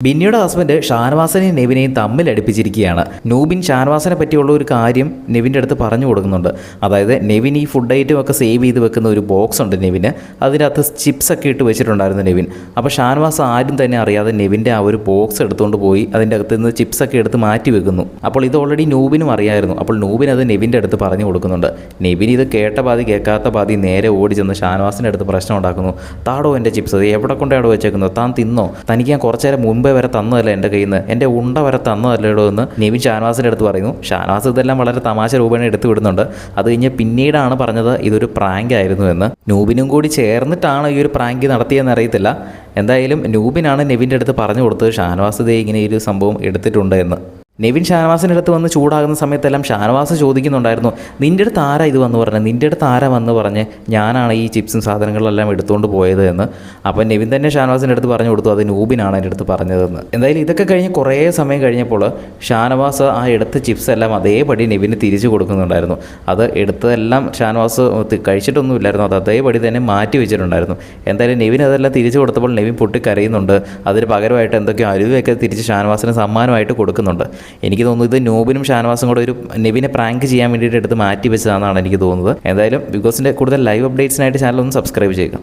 ബിന്നിയുടെ husband ഷാനവാസിനെയും നെവിനെയും തമ്മിലടിപ്പിച്ചിരിക്കുകയാണ്. Nubin ഷാനവാസിനെ പറ്റിയുള്ള ഒരു കാര്യം നെവിൻ്റെ അടുത്ത് പറഞ്ഞു കൊടുക്കുന്നുണ്ട്. അതായത് നെവിൻ ഈ ഫുഡ് ഐറ്റം ഒക്കെ സേവ് ചെയ്ത് വെക്കുന്ന ഒരു ബോക്സ് ഉണ്ട് നെവിന്. അതിനകത്ത് ചിപ്സ് ഒക്കെ ഇട്ട് വെച്ചിട്ടുണ്ടായിരുന്നു നെവിൻ. അപ്പോൾ ഷാനവാസ് ആരും തന്നെ അറിയാതെ നെവിൻ്റെ ആ ഒരു ബോക്സ് എടുത്തുകൊണ്ട് പോയി അതിൻ്റെ അകത്ത് നിന്ന് ചിപ്സ് ഒക്കെ എടുത്ത് മാറ്റി വെക്കുന്നു. അപ്പോൾ ഇത് ഓൾറെഡി നൂബിനും അറിയായിരുന്നു. അപ്പോൾ നൂബിൻ അത് നെവിൻ്റെ അടുത്ത് പറഞ്ഞു കൊടുക്കുന്നുണ്ട്. നെവിൻ ഇത് കേട്ട പാതി കേൾക്കാത്ത പാതി നേരെ ഓടി ചെന്ന് ഷാനവാസിൻ്റെ അടുത്ത് പ്രശ്നം ഉണ്ടാക്കുന്നു. താടോ എൻ്റെ ചിപ്സ് എവിടെ കൊണ്ടാണ് വെച്ചേക്കുന്നത്, താൻ തിന്നോ, തനിക്ക് ഞാൻ കുറച്ച് നേരം മുമ്പേ വരെ തന്നതല്ല എൻ്റെ കയ്യിൽ നിന്ന്, എൻ്റെ ഉണ്ട വരെ തന്നതല്ലേടോ എന്ന് നെവിൻ ഷാനവാസിൻ്റെ അടുത്ത് പറയുന്നു. ഷാനവാസ് ഇതെല്ലാം വളരെ തമാശ രൂപേണ എടുത്തു വിടുന്നുണ്ട്. അത് കഴിഞ്ഞ് പിന്നീടാണ് പറഞ്ഞത് ഇതൊരു പ്രാങ്ക് ആയിരുന്നു എന്ന്. നൂബിനും കൂടി ചേർന്നിട്ടാണ് ഈ ഒരു പ്രാങ്ക് നടത്തിയെന്ന് അറിയത്തില്ല. എന്തായാലും നൂബിനാണ് നെവിൻ്റെ അടുത്ത് പറഞ്ഞു കൊടുത്തത് ഷാനവാസ് ദേ ഇങ്ങനെ ഒരു സംഭവം എടുത്തിട്ടുണ്ട് എന്ന്. നെവിൻ ഷാനവാസിൻ്റെ അടുത്ത് വന്ന് ചൂടാകുന്ന സമയത്തെല്ലാം ഷാനവാസ് ചോദിക്കുന്നുണ്ടായിരുന്നു, നിൻ്റെ അടുത്ത് ആരാ ഇത് വന്ന് പറഞ്ഞ്, നിൻ്റെ അടുത്ത് ആരാ വന്ന് പറഞ്ഞ് ഞാനാണ് ഈ ചിപ്സും സാധനങ്ങളെല്ലാം എടുത്തുകൊണ്ട് പോയത് എന്ന്. അപ്പോൾ നെവിൻ തന്നെ ഷാനവാസിൻ്റെ അടുത്ത് പറഞ്ഞു കൊടുത്തു അത് നൂബിനാണ് എൻ്റെ അടുത്ത് പറഞ്ഞതെന്ന്. എന്തായാലും ഇതൊക്കെ കഴിഞ്ഞ് കുറേ സമയം കഴിഞ്ഞപ്പോൾ ഷാനവാസ് ആ എടുത്ത ചിപ്സ് എല്ലാം അതേപടി നെവിന് തിരിച്ചു കൊടുക്കുന്നുണ്ടായിരുന്നു. അത് എടുത്തതെല്ലാം ഷാനവാസ് കഴിച്ചിട്ടൊന്നുമില്ലായിരുന്നു, അത് അതേപടി തന്നെ മാറ്റി വെച്ചിട്ടുണ്ടായിരുന്നു. എന്തായാലും നെവിൻ അതെല്ലാം തിരിച്ചു കൊടുത്തപ്പോൾ നെവിൻ പൊട്ടിക്കരയുന്നുണ്ട്. അതിന് പകരമായിട്ട് എന്തൊക്കെയോ അരുവയൊക്കെ തിരിച്ച് ഷാനവാസിന് സമ്മാനമായിട്ട് കൊടുക്കുന്നുണ്ട്. എനിക്ക് തോന്നുന്നു ഇത് നൂബിനും ഷാനവാസും കൂടെ ഒരു നെവിനെ പ്രാങ്ക് ചെയ്യാൻ വേണ്ടിയിട്ട് എടുത്ത് മാറ്റി വെച്ചതാണെന്നാണ് എനിക്ക് തോന്നുന്നത്. എന്തായാലും ബിഗ് ബോസിൻ്റെ കൂടുതൽ ലൈവ് അപ്ഡേറ്റ്സിനായിട്ട് ചാനൽ ഒന്ന് സബ്സ്ക്രൈബ് ചെയ്യുക.